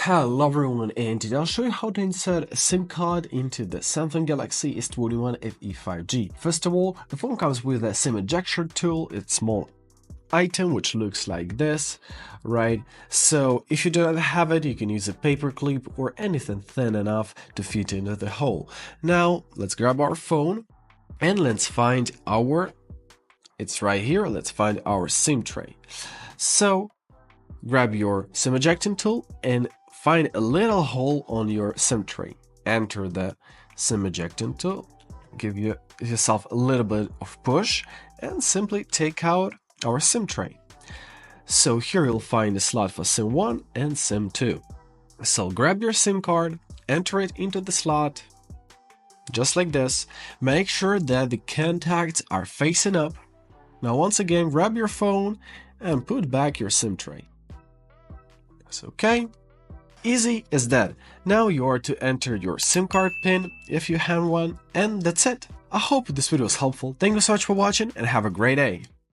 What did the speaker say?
Hello everyone, and today I'll show you how to insert a SIM card into the Samsung Galaxy S21 FE 5G. First of all, the phone comes with a SIM ejector tool. It's a small item which looks like this, right? So if you do not have it, you can use a paper clip or anything thin enough to fit into the hole. Now let's grab our phone and let's find it's right here, let's find our SIM tray. So grab your SIM ejecting tool and find a little hole on your SIM tray. Enter the SIM ejecting tool, give yourself a little bit of push, and simply take out our SIM tray. So here you'll find a slot for SIM 1 and SIM 2. So grab your SIM card, enter it into the slot, just like this. Make sure that the contacts are facing up. Now once again, grab your phone and put back your SIM tray. That's okay. Easy as that. Now you are to enter your SIM card pin if you have one, and that's it. I hope this video was helpful. Thank you so much for watching and have a great day.